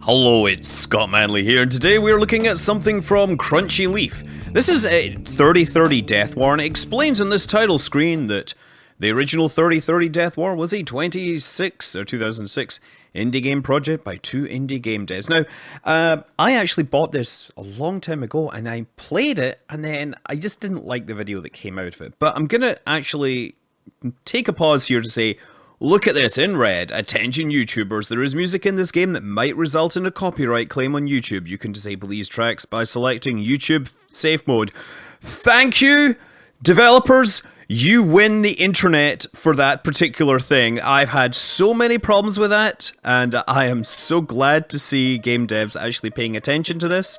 Hello, it's Scott Manley here, and today we're looking at something from Crunchy Leaf. This is a 3030 Deathwar, and it explains on this title screen that the original 3030 Deathwar was a 2006 indie game project by two indie game devs. Now, I actually bought this a long time ago, and I played it, and then I just didn't like the video that came out of it. But I'm gonna actually take a pause here to say, look at this in red. Attention YouTubers, there is music in this game that might result in a copyright claim on YouTube. You can disable these tracks by selecting YouTube safe mode. Thank you, developers. You win the internet for that particular thing. I've had so many problems with that, and I am so glad to see game devs actually paying attention to this.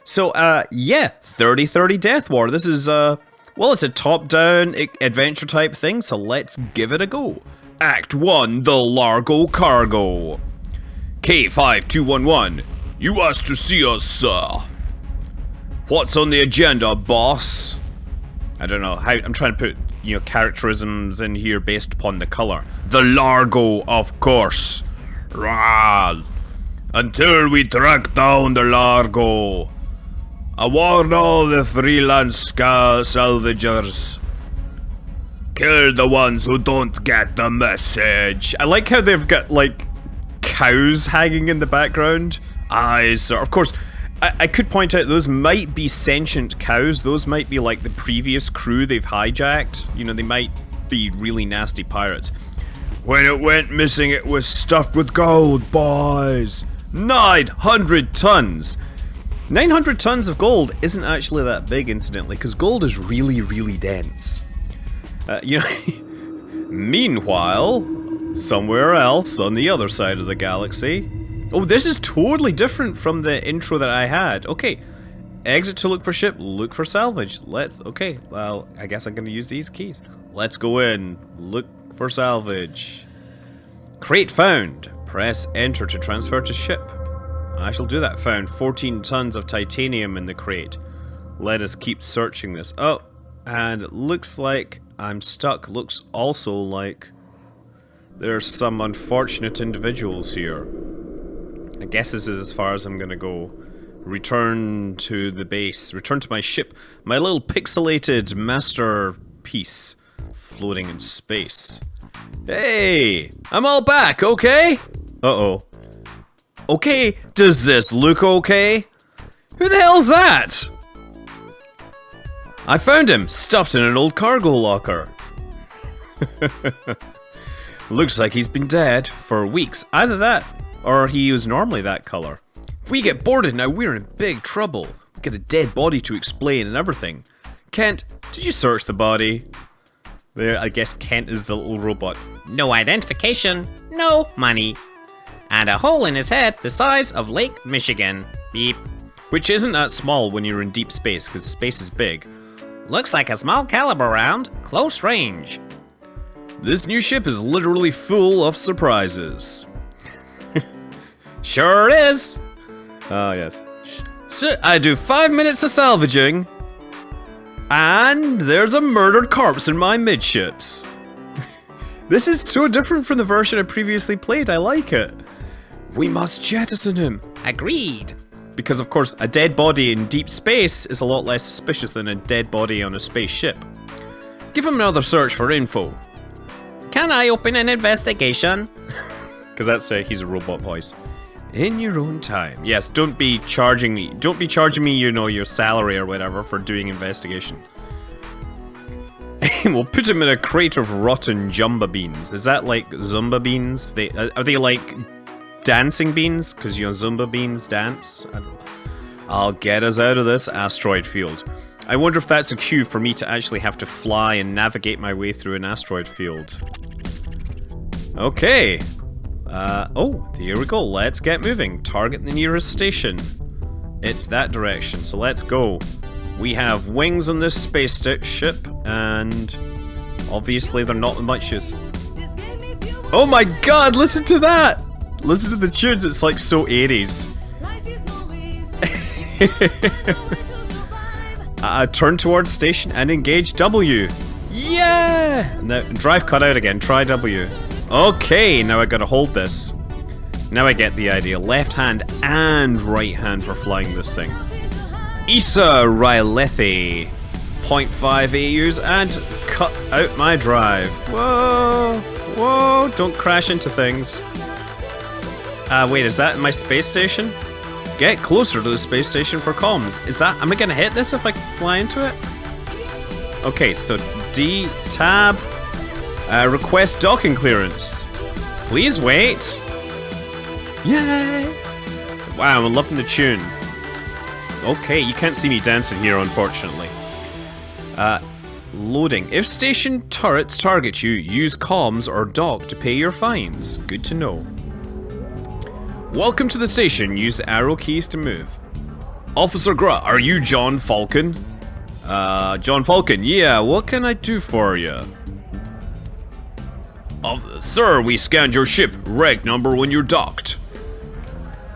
So, yeah, 3030 Deathwar. This is, well, it's a top-down adventure type thing, so let's give it a go. Act 1, The Largo Cargo. K5211, you asked to see us, sir. What's on the agenda, boss? I don't know, I'm trying to put, characterisms in here based upon the color. The Largo, of course. Rah. Until we track down the Largo. I warn all the freelance salvagers. Kill the ones who don't get the message. I like how they've got, like, cows hanging in the background. Eyes, of course, I could point out those might be sentient cows. Those might be, like, the previous crew they've hijacked. They might be really nasty pirates. When it went missing, it was stuffed with gold, boys. 900 tons. 900 tons of gold isn't actually that big, incidentally, because gold is really, really dense. Meanwhile, somewhere else on the other side of the galaxy. Oh, this is totally different from the intro that I had. Okay, exit to look for ship, look for salvage. Okay, well, I guess I'm gonna use these keys. Let's go in, look for salvage. Crate found. Press enter to transfer to ship. I shall do that. Found 14 tons of titanium in the crate. Let us keep searching this. Oh, and it looks like I'm stuck. Looks also like there's some unfortunate individuals here. I guess this is as far as I'm gonna go. Return to the base. Return to my ship. My little pixelated masterpiece floating in space. Hey! I'm all back, okay? Uh-oh. Okay, does this look okay? Who the hell's that? I found him, stuffed in an old cargo locker. Looks like he's been dead for weeks. Either that, or he was normally that color. If we get boarded now, we're in big trouble. We get a dead body to explain and everything. Kent, did you search the body? There, I guess Kent is the little robot. No identification, no money. And a hole in his head the size of Lake Michigan. Beep. Which isn't that small when you're in deep space, because space is big. Looks like a small caliber round, close range. This new ship is literally full of surprises. Sure is. Oh, yes. I do 5 minutes of salvaging, and there's a murdered corpse in my midships. This is so different from the version I previously played. I like it. We must jettison him. Agreed. Because, of course, a dead body in deep space is a lot less suspicious than a dead body on a spaceship. Give him another search for info. Can I open an investigation? Because that's he's a robot voice. In your own time. Yes, don't be charging me. Don't be charging me, your salary or whatever for doing investigation. We'll put him in a crate of rotten jumba beans. Is that like Zumba beans? Are they like dancing beans? Because, Zumba beans dance? I don't know. I'll get us out of this asteroid field. I wonder if that's a cue for me to actually have to fly and navigate my way through an asteroid field. Okay. Oh, here we go. Let's get moving. Target the nearest station. It's that direction, so let's go. We have wings on this space ship, and obviously they're not much use. Oh my god, listen to that! Listen to the tunes, it's like so 80s. Turn towards station and engage W. Yeah! Now, drive cut out again, try W. Okay, now I gotta hold this. Now I get the idea. Left hand and right hand for flying this thing. Issa Rylethi. 0.5 AUs and cut out my drive. Whoa. Whoa. Don't crash into things. Wait, is that my space station? Get closer to the space station for comms. Is that... Am I gonna hit this if I fly into it? Okay, so D, tab, request docking clearance. Please wait. Yay! Wow, I'm loving the tune. Okay, you can't see me dancing here, unfortunately. Loading. If station turrets target you, use comms or dock to pay your fines. Good to know. Welcome to the station. Use the arrow keys to move. Officer Grut, are you John Falcon? John Falcon, yeah, what can I do for you? Sir, we scanned your ship. Reg number when you're docked.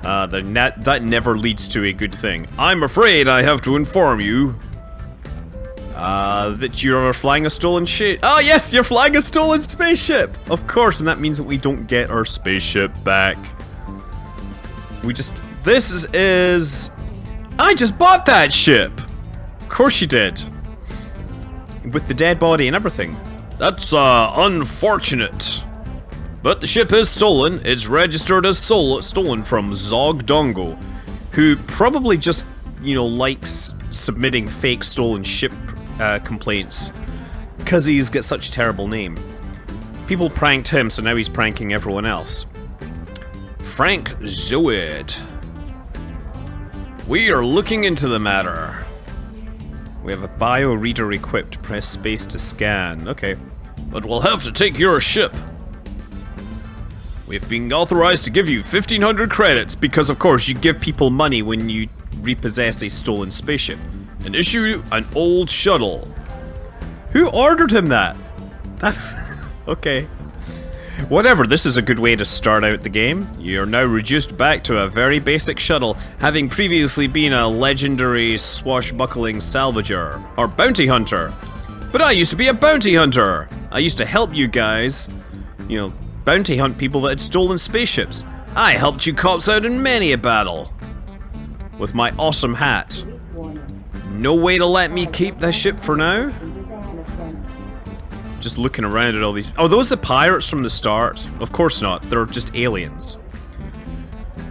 That never leads to a good thing. I'm afraid I have to inform you that you're flying a stolen ship. Oh yes, you're flying a stolen spaceship! Of course, and that means that we don't get our spaceship back. This is... I just bought that ship! Of course you did. With the dead body and everything. That's, unfortunate. But the ship is stolen. It's registered as stolen from Zog Dongo, who probably just, likes submitting fake stolen ship complaints because he's got such a terrible name. People pranked him, so now he's pranking everyone else. Frank Zoid. We are looking into the matter. We have a bio reader equipped. Press space to scan. Okay. But we'll have to take your ship. We've been authorized to give you 1,500 credits because, of course, you give people money when you repossess a stolen spaceship. And issue an old shuttle. Who ordered him that? Okay. Whatever, this is a good way to start out the game. You're now reduced back to a very basic shuttle, having previously been a legendary swashbuckling salvager, or bounty hunter. But I used to be a bounty hunter! I used to help you guys, bounty hunt people that had stolen spaceships. I helped you cops out in many a battle. With my awesome hat. No way to let me keep this ship for now? Just looking around at all these... Oh, those are pirates from the start? Of course not, they're just aliens.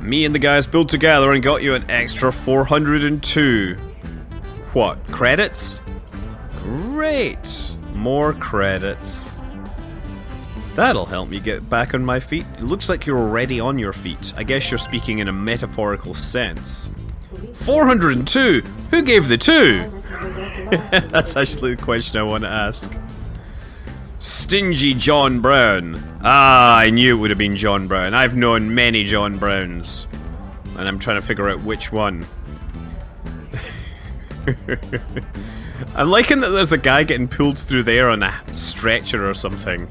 Me and the guys built together and got you an extra 402. What, credits? Great! More credits. That'll help me get back on my feet. It looks like you're already on your feet. I guess you're speaking in a metaphorical sense. 402? Who gave the 2? That's actually the question I want to ask. Stingy John Brown. Ah, I knew it would have been John Brown. I've known many John Browns. And I'm trying to figure out which one. I'm liking that there's a guy getting pulled through there on a stretcher or something.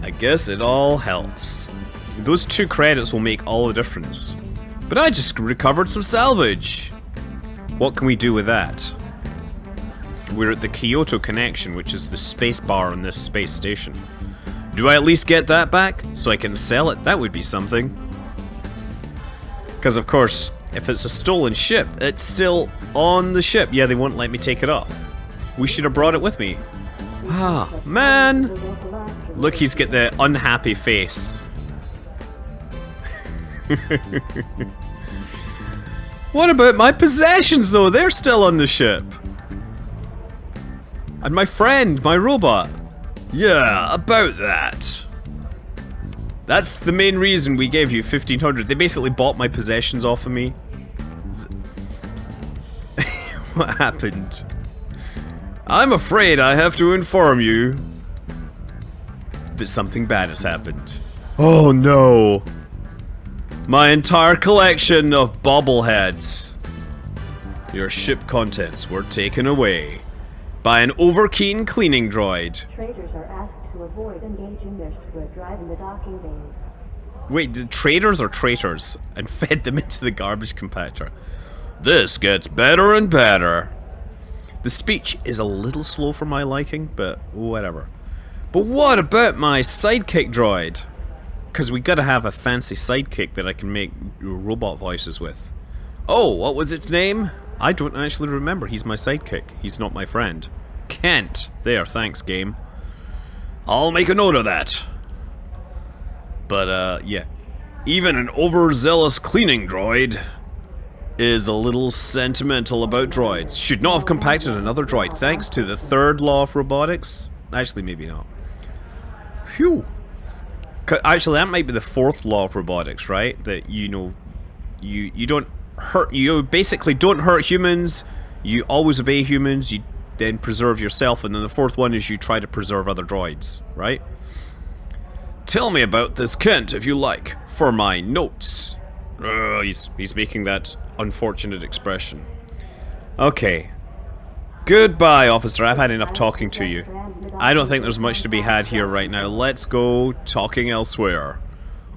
I guess it all helps. Those 2 credits will make all the difference. But I just recovered some salvage. What can we do with that? We're at the Kyoto connection, which is the space bar on this space station. Do I at least get that back so I can sell it? That would be something. Because of course, if it's a stolen ship, it's still on the ship. Yeah, they won't let me take it off. We should have brought it with me. Ah, man! Look, he's got the unhappy face. What about my possessions though? They're still on the ship. And my friend, my robot. Yeah, about that. That's the main reason we gave you 1,500. They basically bought my possessions off of me. What happened? I'm afraid I have to inform you that something bad has happened. Oh no. My entire collection of bobbleheads. Your ship contents were taken away by an overkeen cleaning droid. Traders are asked to avoid engaging their drive in the docking bays. Wait, did traders or traitors? And fed them into the garbage compactor. This gets better and better. The speech is a little slow for my liking, but whatever. But what about my sidekick droid? Because we gotta have a fancy sidekick that I can make robot voices with. Oh, what was its name? I don't actually remember. He's my sidekick. He's not my friend. Kent. There, thanks, game. I'll make a note of that. But, yeah. Even an overzealous cleaning droid is a little sentimental about droids. Should not have compacted another droid thanks to the third law of robotics. Actually, maybe not. Phew. Actually, that might be the fourth law of robotics, right? That, you know, you don't hurt, you basically don't hurt humans, you always obey humans, you then preserve yourself, and then the fourth one is you try to preserve other droids, right? Tell me about this Kent, if you like, for my notes. He's making that unfortunate expression. Okay. Goodbye, officer. I've had enough talking to you. I don't think there's much to be had here right now. Let's go talking elsewhere.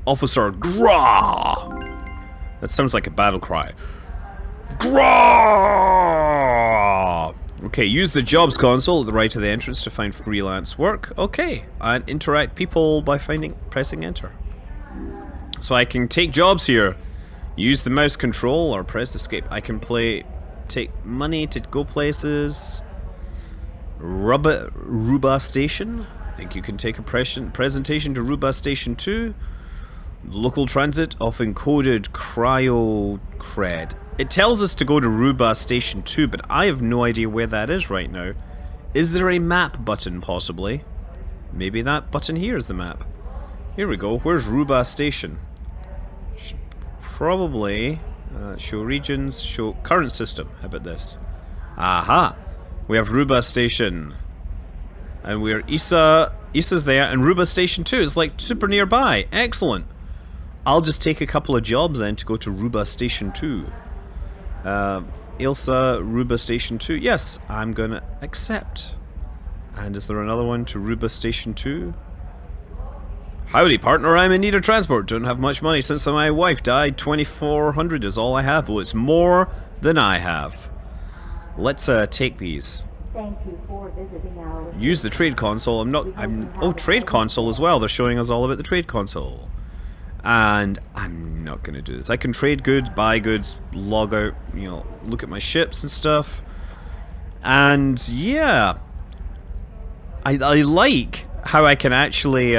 Officer Grah! That sounds like a battle cry. Grah! Okay, use the jobs console at the right of the entrance to find freelance work. Okay, and interact people by pressing enter. So I can take jobs here. Use the mouse control or press escape. I can take money to go places. Ruba Station. I think you can take a presentation to Ruba Station 2. Local transit of encoded cryo cred. It tells us to go to Ruba Station 2, but I have no idea where that is right now. Is there a map button, possibly? Maybe that button here is the map. Here we go. Where's Ruba Station? Probably show regions, show current system. How about this? Aha! We have Ruba Station. And we're Issa's there, and Ruba Station 2 is like super nearby. Excellent. I'll just take a couple of jobs then to go to Ruba Station 2. Ilsa, Ruba Station 2. Yes, I'm gonna accept. And is there another one to Ruba Station 2? Howdy, partner. I'm in need of transport. Don't have much money since my wife died. 2,400 is all I have. Well, it's more than I have. Let's take these. Thank you for visiting our... Use the trade console. Oh, trade console as well. They're showing us all about the trade console. And I'm not going to do this. I can trade goods, buy goods, log out, you know, look at my ships and stuff. And yeah, I like how I can actually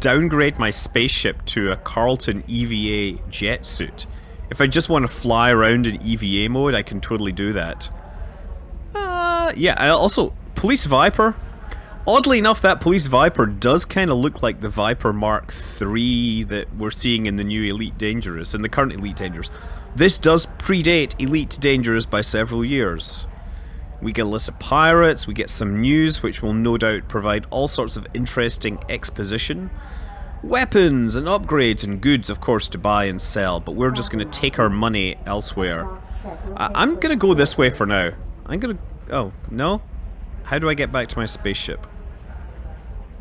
downgrade my spaceship to a Carlton EVA jet suit. If I just want to fly around in EVA mode, I can totally do that. Yeah, I also, Police Viper. Oddly enough, that Police Viper does kind of look like the Viper Mark III that we're seeing in the new Elite Dangerous, in the current Elite Dangerous. This does predate Elite Dangerous by several years. We get a list of pirates, we get some news, which will no doubt provide all sorts of interesting exposition. Weapons and upgrades and goods, of course, to buy and sell, but we're just going to take our money elsewhere. I'm going to go this way for now. I'm going to... Oh, no? How do I get back to my spaceship?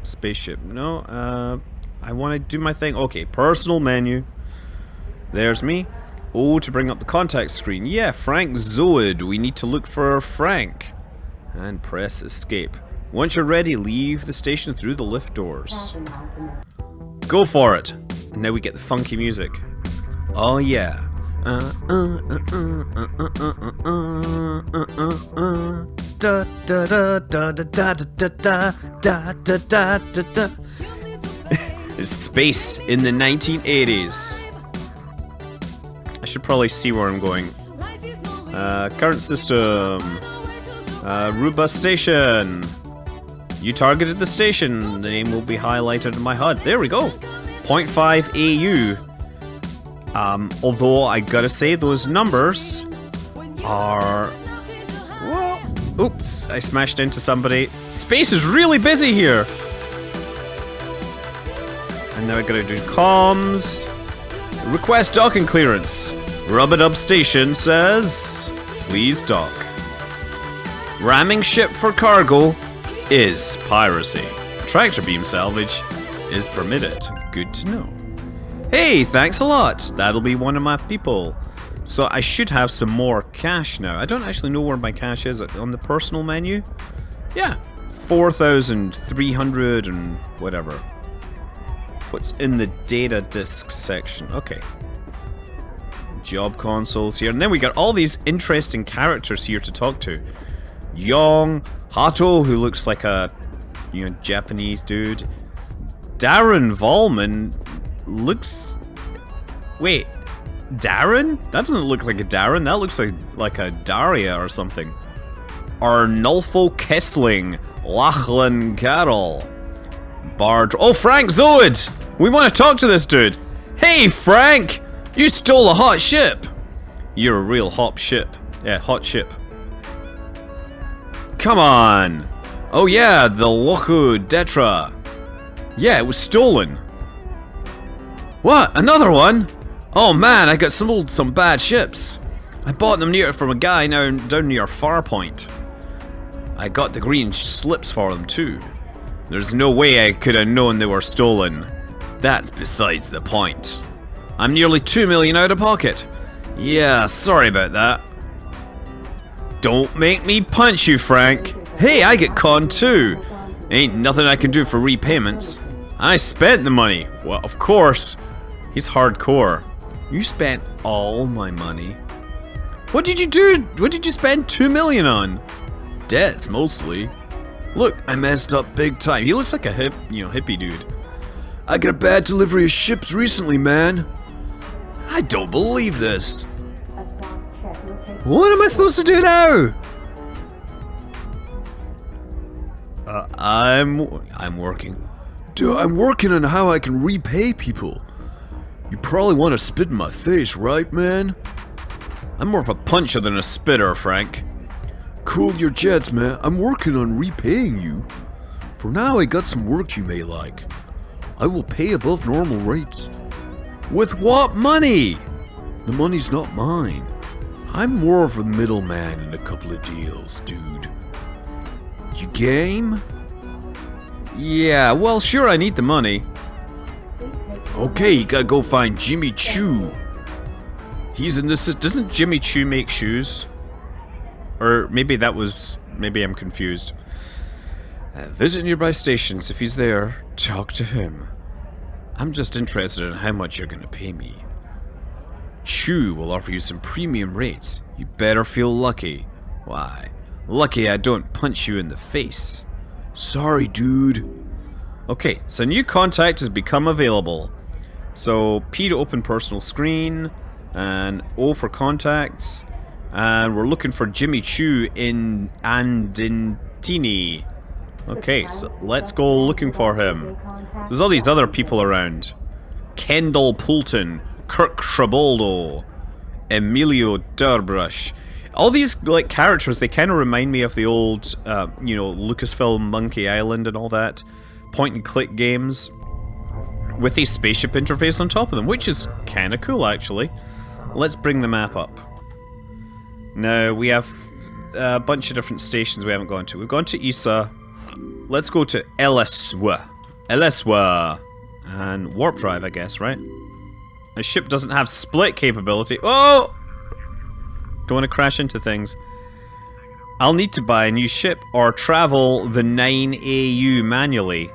Spaceship. No, I want to do my thing. Okay, personal menu. There's me. Oh, to bring up the contact screen. Yeah, Frank Zoid. We need to look for Frank. And press escape. Once you're ready, leave the station through the lift doors. Go for it. And now we get the funky music. Oh yeah. Space in the 1980s. I should probably see where I'm going. Current system. Ruba Station. You targeted the station. The name will be highlighted in my HUD. There we go. 0.5 AU. Although I gotta say those numbers are... Well, oops, I smashed into somebody. Space is really busy here. And now I gotta do comms. Request docking clearance. Rub-a-dub station says, please dock. Ramming ship for cargo is piracy. Tractor beam salvage is permitted. Good to know. Hey, thanks a lot. That'll be one of my people. So I should have some more cash now. I don't actually know where my cash is on the personal menu. Yeah, 4,300 and whatever. What's in the data disk section? Okay. Job consoles here. And then we got all these interesting characters here to talk to. Yong, Hato, who looks like a, you know, Japanese dude. Darren Volman looks... Wait, Darren? That doesn't look like a Darren. That looks like a Daria or something. Arnulfo Kessling. Lachlan Carroll. Bard... Oh, Frank Zoid! We want to talk to this dude. Hey, Frank! You stole a hot ship! You're a real hot ship. Yeah, hot ship. Come on! Oh yeah, the Lochu Detra. Yeah, it was stolen. What? Another one? Oh man, I got some bad ships. I bought them from a guy down near Farpoint. I got the green slips for them too. There's no way I could have known they were stolen. That's besides the point. I'm nearly 2 million out of pocket. Yeah, sorry about that. Don't make me punch you, Frank. Hey, I get conned too. Ain't nothing I can do for repayments. I spent the money. Well, of course. He's hardcore. You spent all my money. What did you do? What did you spend 2 million on? Debts, mostly. Look, I messed up big time. He looks like a hippie dude. I got a bad delivery of ships recently, man. I don't believe this. What am I supposed to do now? I'm working. Dude, I'm working on how I can repay people. You probably want to spit in my face, right, man? I'm more of a puncher than a spitter, Frank. Cool your jets, man. I'm working on repaying you. For now, I got some work you may like. I will pay above normal rates. With what money? The money's not mine. I'm more of a middleman in a couple of deals, dude. You game? Yeah, well, sure, I need the money. Okay, you gotta go find Jimmy Choo. He's in this. Doesn't Jimmy Choo make shoes? Or maybe I'm confused. Visit nearby stations. If he's there, talk to him. I'm just interested in how much you're gonna pay me. Chu will offer you some premium rates. You better feel lucky. Why? Lucky I don't punch you in the face. Sorry, dude. Okay, so new contact has become available. So P to open personal screen, and O for contacts, and we're looking for Jimmy Chu in Andintini. Okay, so let's go looking for him. There's all these other people around. Kendall Poulton, Kirk Traboldo, Emilio Durbrush. All these like characters, they kind of remind me of the old, Lucasfilm Monkey Island and all that point and click games with a spaceship interface on top of them, which is kind of cool actually. Let's bring the map up. Now we have a bunch of different stations we haven't gone to. We've gone to Isa. Let's go to Eliswa. And warp drive, I guess, right? A ship doesn't have split capability. Oh! Don't want to crash into things. I'll need to buy a new ship or travel the 9AU manually.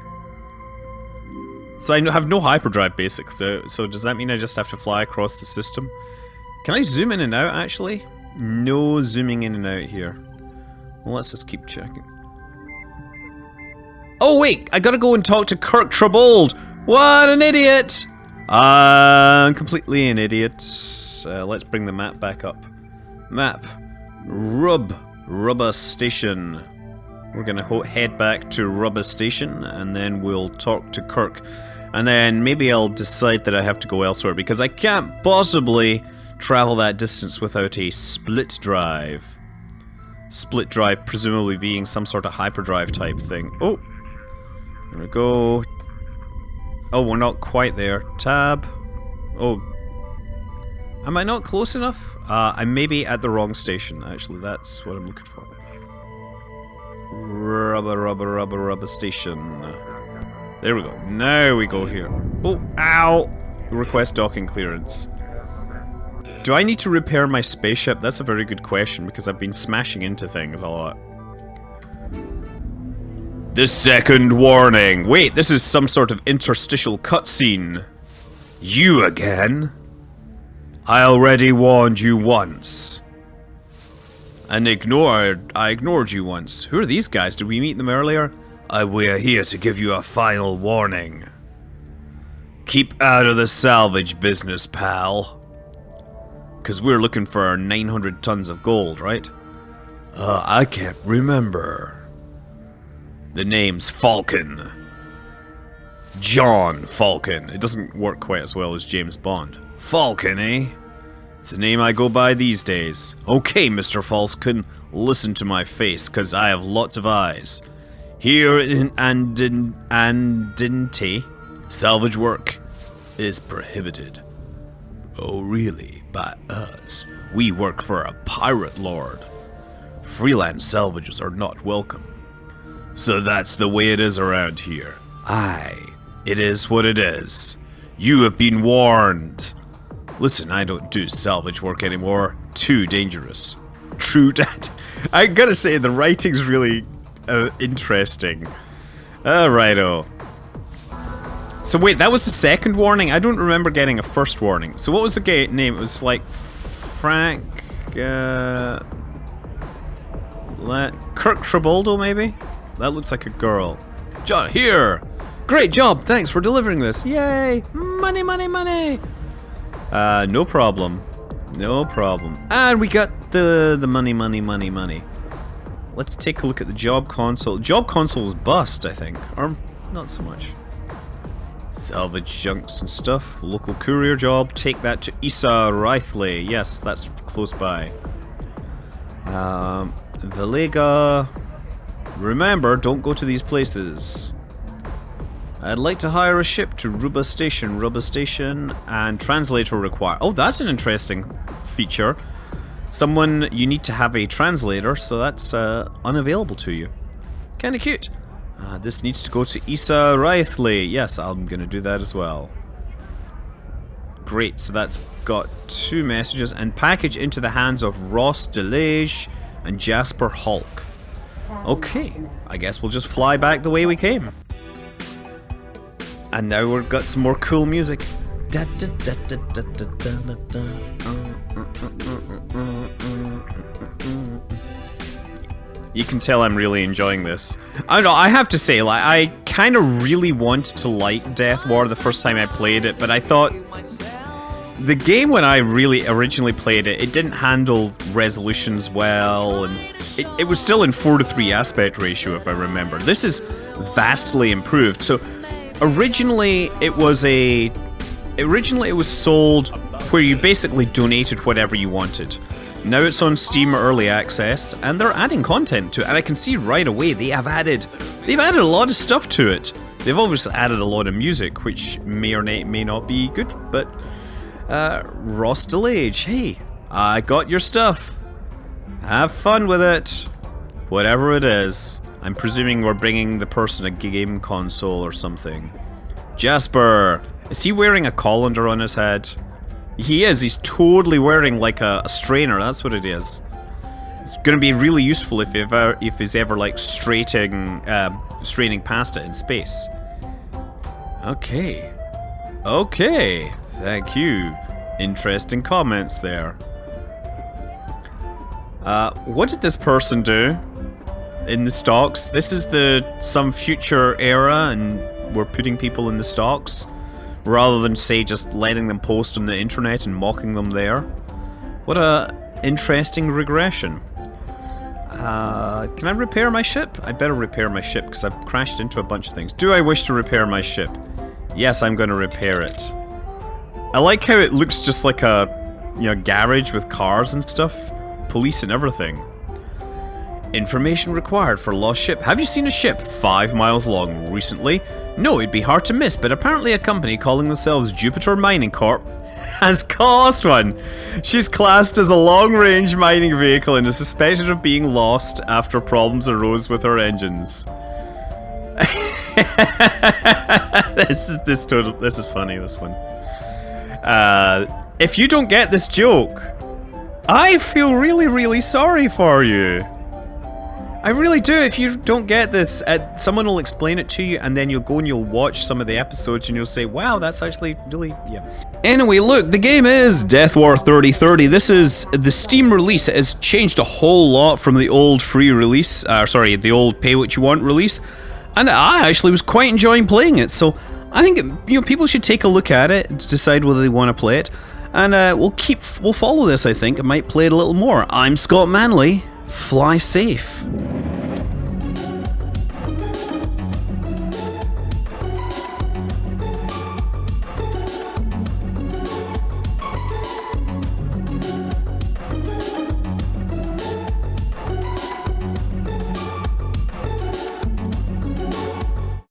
So I have no hyperdrive basics, so does that mean I just have to fly across the system? Can I zoom in and out, actually? No zooming in and out here. Well, let's just keep checking. Oh wait, I gotta go and talk to Kirk Trabold. What an idiot! I'm completely an idiot. Let's bring the map back up. Map. Rubber Station. We're gonna head back to Rubber Station, and then we'll talk to Kirk. And then maybe I'll decide that I have to go elsewhere, because I can't possibly travel that distance without a split drive. Split drive presumably being some sort of hyperdrive type thing. Oh! There we go. Oh, we're not quite there. Tab. Oh. Am I not close enough? I may be at the wrong station, actually. That's what I'm looking for. Rubber station. There we go. Now we go here. Oh, ow! Request docking clearance. Do I need to repair my spaceship? That's a very good question, because I've been smashing into things a lot. The second warning. Wait, this is some sort of interstitial cutscene. You again? I already warned you once. And I ignored you once. Who are these guys? Did we meet them earlier? We're here to give you a final warning. Keep out of the salvage business, pal. Because we're looking for our 900 tons of gold, right? I can't remember. The name's Falcon. John Falcon. It doesn't work quite as well as James Bond. Falcon, eh? It's a name I go by these days. Okay, Mr. Falcon, listen to my face, because I have lots of eyes. Here in Andente, salvage work is prohibited. Oh, really? By us? We work for a pirate lord. Freelance salvages are not welcome. So that's the way it is around here. Aye, it is what it is. You have been warned. Listen, I don't do salvage work anymore. Too dangerous. True dat. I gotta say, the writing's really interesting. Righto. So wait, that was the second warning? I don't remember getting a first warning. So what was the name? It was like Frank... Kirk Traboldo, maybe? That looks like a girl. John, here! Great job! Thanks for delivering this! Yay! Money, money, money! No problem. No problem. And we got the money, money, money, money. Let's take a look at the job console. Job console's bust, I think. Or not so much. Salvage junks and stuff. Local courier job. Take that to Issa Reithley. Yes, that's close by. Valega. Remember, don't go to these places. I'd like to hire a ship to Ruba Station, and translator required. Oh, that's an interesting feature. You need to have a translator, so that's unavailable to you. Kinda cute. This needs to go to Issa Reithley. Yes, I'm gonna do that as well. Great, so that's got 2 messages. And package into the hands of Ross DeLage and Jasper Hulk. Okay, I guess we'll just fly back the way we came. And now we've got some more cool music. You can tell I'm really enjoying this. I don't know, I have to say, like, I kind of really wanted to like Deathwar the first time I played it, but I thought the game, when I really originally played it, it didn't handle resolutions well, and it was still in 4:3 aspect ratio, if I remember. This is vastly improved. So originally it was sold where you basically donated whatever you wanted. Now it's on Steam Early Access, and they're adding content to it, and I can see right away they've added a lot of stuff to it. They've obviously added a lot of music, which may or may not be good, but Ross DeLage, hey, I got your stuff. Have fun with it. Whatever it is. I'm presuming we're bringing the person a game console or something. Jasper, is he wearing a colander on his head? He is. He's totally wearing like a strainer. That's what it is. It's going to be really useful if he's ever like straining past it in space. Okay. Okay. Thank you. Interesting comments there. What did this person do in the stocks? This is some future era, and we're putting people in the stocks rather than, say, just letting them post on the internet and mocking them there. What a interesting regression. Can I repair my ship? I better repair my ship because I've crashed into a bunch of things. Do I wish to repair my ship? Yes, I'm going to repair it. I like how it looks just like a, garage with cars and stuff, police and everything. Information required for lost ship. Have you seen a ship 5 miles long recently? No, it'd be hard to miss, but apparently a company calling themselves Jupiter Mining Corp has lost one. She's classed as a long-range mining vehicle and is suspected of being lost after problems arose with her engines. This is funny, this one. If you don't get this joke, I feel really, really sorry for you. I really do. If you don't get this, someone will explain it to you, and then you'll go and you'll watch some of the episodes, and you'll say, wow, that's actually really, yeah. Anyway, look, the game is Deathwar 3030. This is the Steam release. It has changed a whole lot from the old free release, the old pay what you want release, and I actually was quite enjoying playing it, so I think, people should take a look at it to decide whether they want to play it, and we'll follow this, I think. I might play it a little more. I'm Scott Manley. Fly safe.